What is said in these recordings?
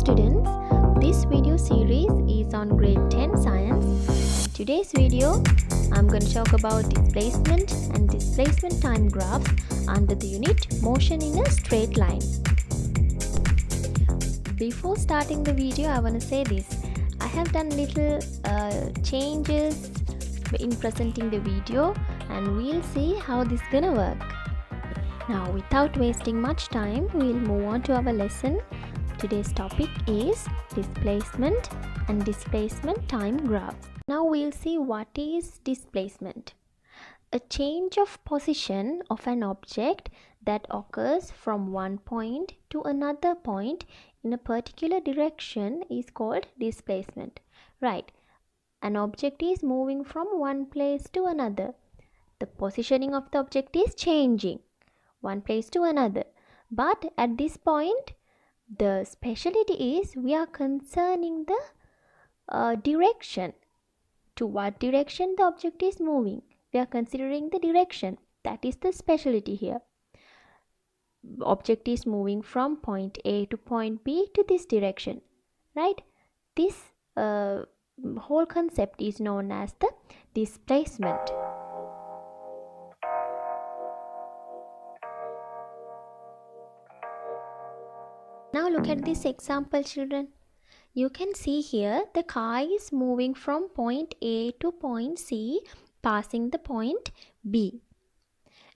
students, this video series is on grade 10 science. In today's video, I'm going to talk about displacement and displacement time graphs under the unit motion in a straight line. Before starting the video, I want to say this. I have done little changes in presenting the video, and we'll see how this is gonna work. Now, without wasting much time, we'll move on to our lesson. Today's topic is displacement and displacement time graph. Now we'll see what is displacement. A change of position of an object that occurs from one point to another point in a particular direction is called displacement. Right, an object is moving from one place to another. The positioning of the object is changing one place to another, but at this point the specialty is we are concerning the direction, to what direction the object is moving. We are considering the direction. That is the specialty here. Object is moving from point A to point B to this direction, right? This whole concept is known as the displacement. Now look at this example, children. You can see here the car is moving from point A to point C, passing the point B.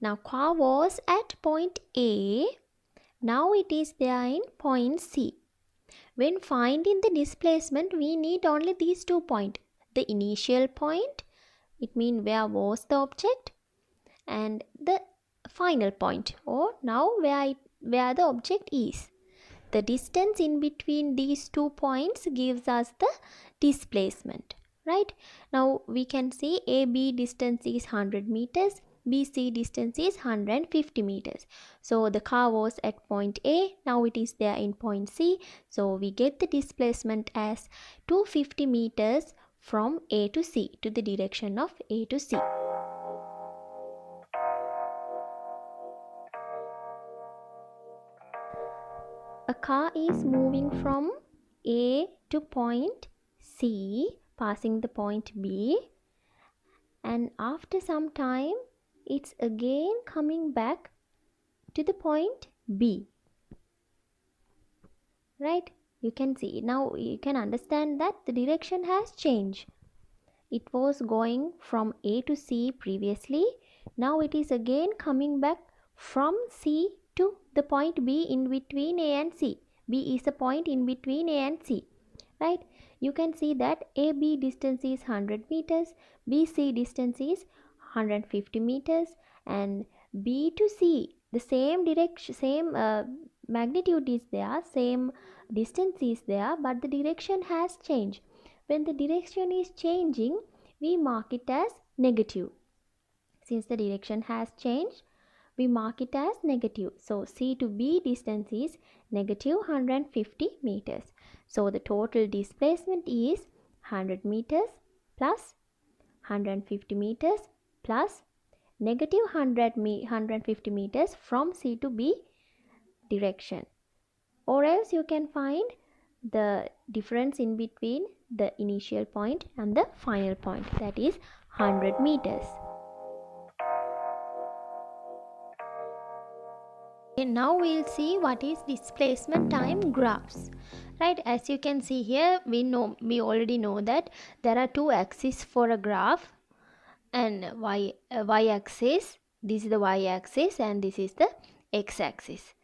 Now car was at point A, now it is there in point C. When finding the displacement, we need only these 2 points. The initial point, it means where was the object, and the final point, or now where the object is. The distance in between these 2 points gives us the displacement, right? Now we can see AB distance is 100 meters, BC distance is 150 meters. So the car was at point A, now it is there in point C. So we get the displacement as 250 meters from A to C, to the direction of A to C. A car is moving from A to point C, passing the point B, and after some time it's again coming back to the point B, right? You can see, now you can understand that the direction has changed. It was going from A to C previously, now it is again coming back from C to the point B in between A and C. B is a point in between A and C, right? You can see that AB distance is 100 meters, BC distance is 150 meters, and B to C, the same direction, same magnitude is there, same distance is there, but the direction has changed. When the direction is changing, we mark it as negative. Since the direction has changed, we mark it as negative. So C to B distance is negative 150 meters. So the total displacement is 100 meters plus 150 meters plus negative 150 meters from C to B direction. Or else you can find the difference in between the initial point and the final point, that is 100 meters. Now we'll see what is displacement time graphs, right? As you can see here, we already know that there are 2 axes for a graph, and y axis, this is the y axis and this is the x axis.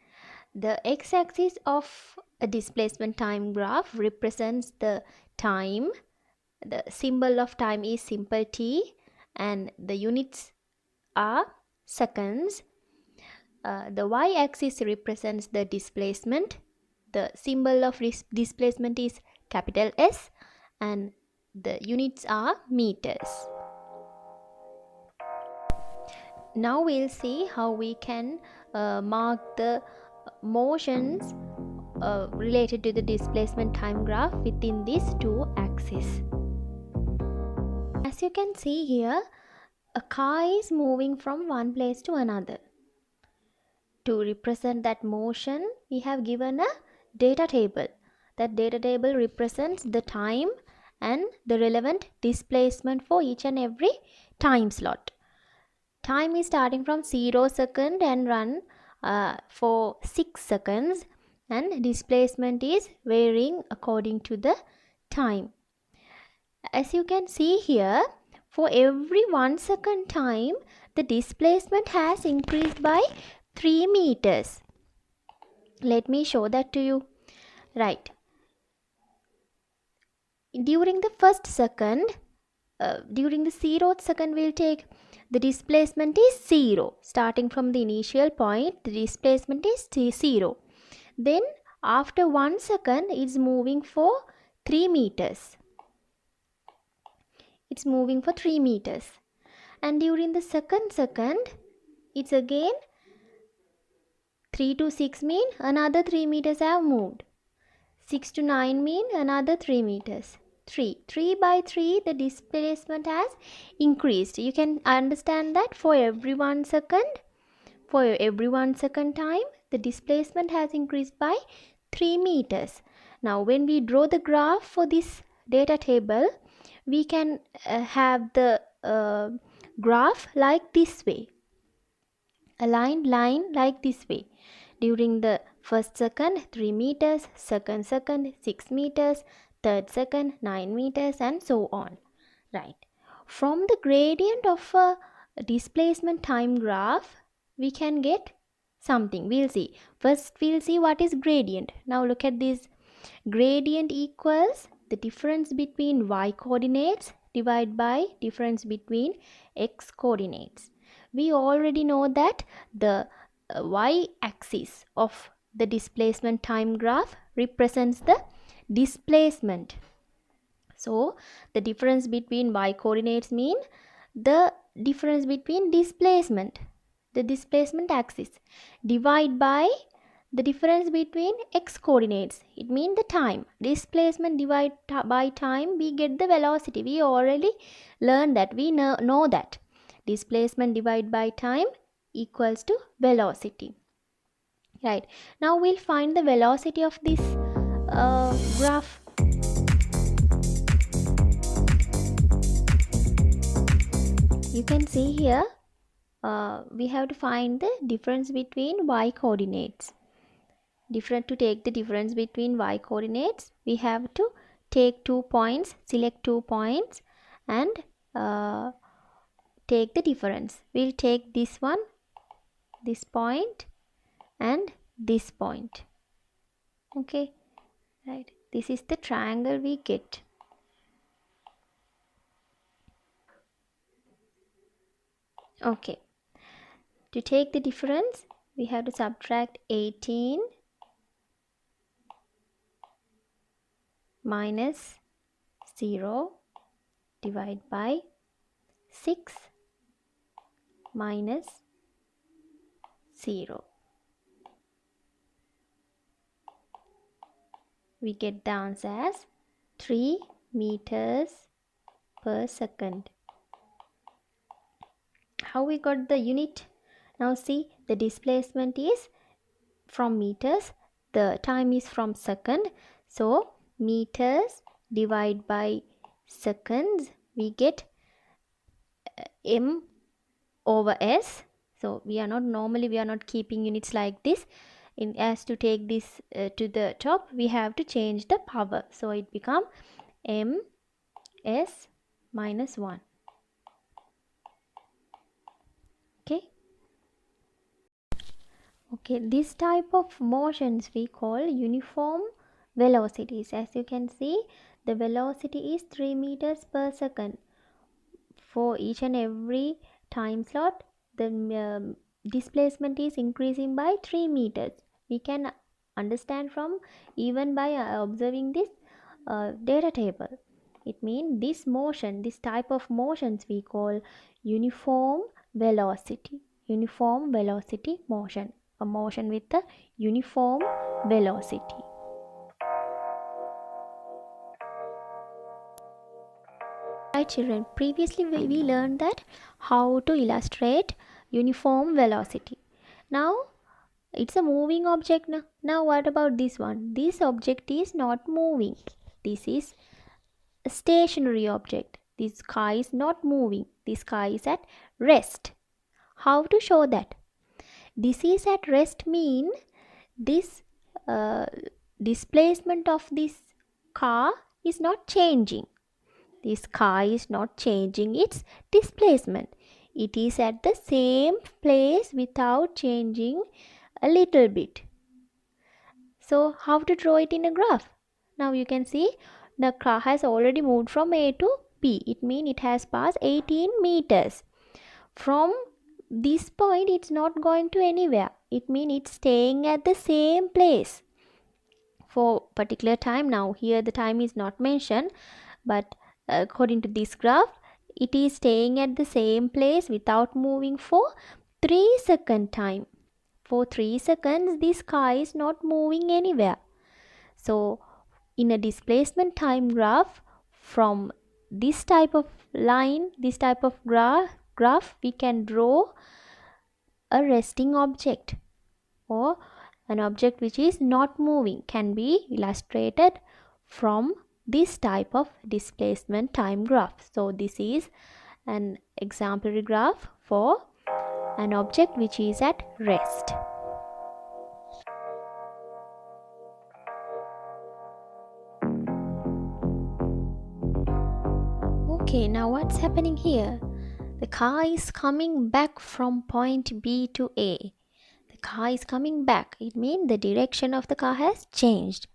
The x axis of a displacement time graph represents the time. The symbol of time is simple t, and the units are seconds. The y-axis represents the displacement. The symbol of displacement is capital S, and the units are meters. Now we'll see how we can mark the motions related to the displacement time graph within these 2 axes. As you can see here, a car is moving from one place to another. To represent that motion, we have given a data table. That data table represents the time and the relevant displacement for each and every time slot. Time is starting from 0 second and run for 6 seconds, and displacement is varying according to the time. As you can see here, for every 1 second time, the displacement has increased by 3 meters. Let me show that to you. Right. During the first second, during the 0th second, we'll take the displacement is 0. Starting from the initial point, the displacement is 0. Then after 1 second, it's moving for 3 meters. It's moving for 3 meters. And during the second, it's again 3 to 6 mean another 3 meters have moved. 6 to 9 mean another 3 meters. 3 by 3 the displacement has increased. You can understand that for every 1 second, time, the displacement has increased by 3 meters. Now when we draw the graph for this data table, we can have the graph like this way, aligned line like this way. During the first second, 3 meters, second 6 meters, third second, 9 meters, and so on. Right. From the gradient of a displacement time graph, we can get something. We'll see. First, we'll see what is gradient. Now look at this. Gradient equals the difference between y coordinates divided by difference between x coordinates. We already know that the y-axis of the displacement time graph represents the displacement. So the difference between y coordinates mean the difference between displacement, the displacement axis, divide by the difference between x coordinates. It means the time. Displacement divided by time, we get the velocity. We already learned that. We know that displacement divided by time equals to velocity. Right. Now we'll find the velocity of this graph. You can see here we have to find the difference between y coordinates. To take the difference between y coordinates, we have to take 2 points, select 2 points, and take the difference. We'll take this one, this point, and this point. Okay, right. This is the triangle we get. Okay. To take the difference, we have to subtract 18 minus 0 divided by 6 minus 0. We get the answer as 3 meters per second. How we got the unit? Now see, the displacement is from meters, the time is from second. So meters divided by seconds, we get m over s. So we are not keeping units like this. As to take this to the top, we have to change the power. So it become m s minus 1. Okay, this type of motions we call uniform velocities. As you can see, the velocity is 3 meters per second. For each and every time slot, the displacement is increasing by 3 meters. We can understand from even by observing this data table. It means this type of motions we call uniform velocity motion. A motion with a uniform velocity. Right children, previously we learned that how to illustrate uniform velocity. Now It's a moving object now. Now what about this one? This object is not moving. This is a stationary object. This car is not moving. This car is at rest. How to show that? This is at rest mean this uh, displacement of this car is not changing. This car is not changing its displacement. It is at the same place without changing a little bit. So how to draw it in a graph? Now you can see the car has already moved from A to B. It means it has passed 18 meters. From this point it's not going to anywhere. It means it's staying at the same place for particular time. Now here the time is not mentioned, but according to this graph it is staying at the same place without moving for 3 second time. For 3 seconds this car is not moving anywhere. So in a displacement time graph, from this type of line, this type of graph, we can draw a resting object, or an object which is not moving can be illustrated from this type of displacement time graph. So this is an exemplary graph for an object which is at rest. Okay, now what's happening here? The car is coming back from point B to A. The car is coming back. It means the direction of the car has changed.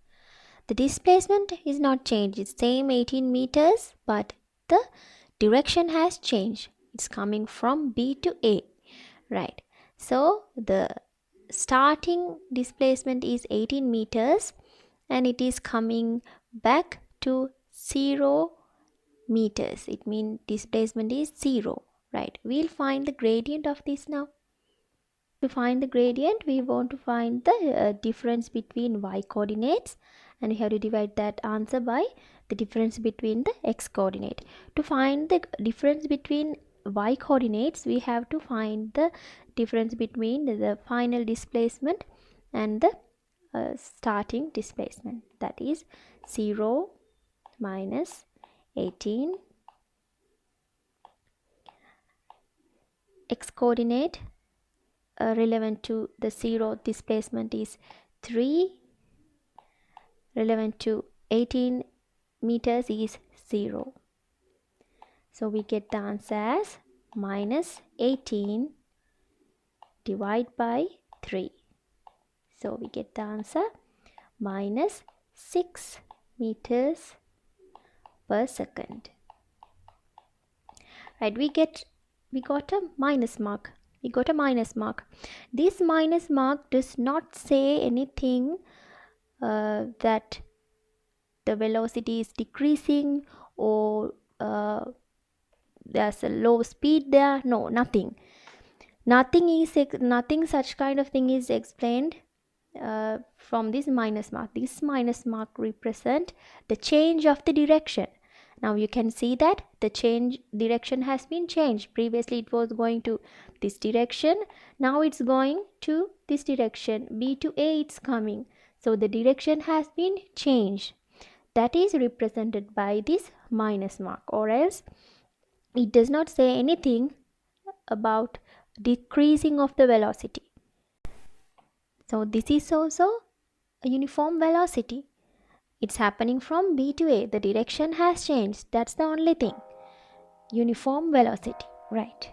The displacement is not changed. It's same 18 meters, but the direction has changed. It's coming from B to A, right? So the starting displacement is 18 meters and it is coming back to 0 meters. It means displacement is 0, right? We'll find the gradient of this now. To find the gradient, we want to find the difference between y coordinates, and we have to divide that answer by the difference between the x coordinate. To find the difference between y coordinates, we have to find the difference between the final displacement and the starting displacement. That is 0 minus 18. X coordinate relevant to the 0 displacement is 3. Relevant to 18 meters is 0. So we get the answer as minus 18 divided by 3. So we get the answer minus 6 meters per second. Right, we got a minus mark. This minus mark does not say anything that the velocity is decreasing or there's a low speed there. No, nothing such kind of thing is explained from this minus mark. This minus mark represent the change of the direction. Now you can see that the direction has been changed. Previously it was going to this direction, now it's going to this direction. B to A it's coming, so the direction has been changed. That is represented by this minus mark, or else it does not say anything about decreasing of the velocity. So this is also a uniform velocity. It's happening from B to A. The direction has changed. That's the only thing. Uniform velocity, right?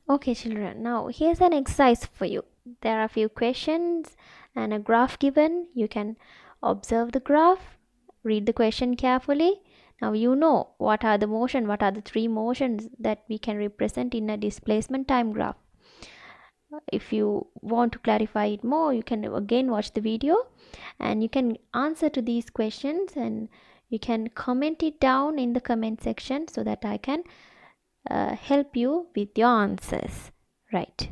Okay children, now here's an exercise for you. There are a few questions and a graph given. You can observe the graph, read the question carefully. Now you know what are the 3 motions that we can represent in a displacement time graph. If you want to clarify it more, you can again watch the video and you can answer to these questions, and you can comment it down in the comment section so that I can help you with your answers, right?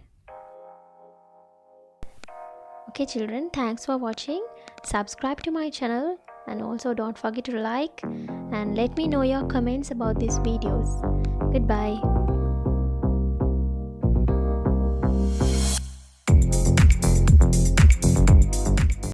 Okay children, thanks for watching. Subscribe to my channel and also don't forget to like and let me know your comments about these videos. Goodbye.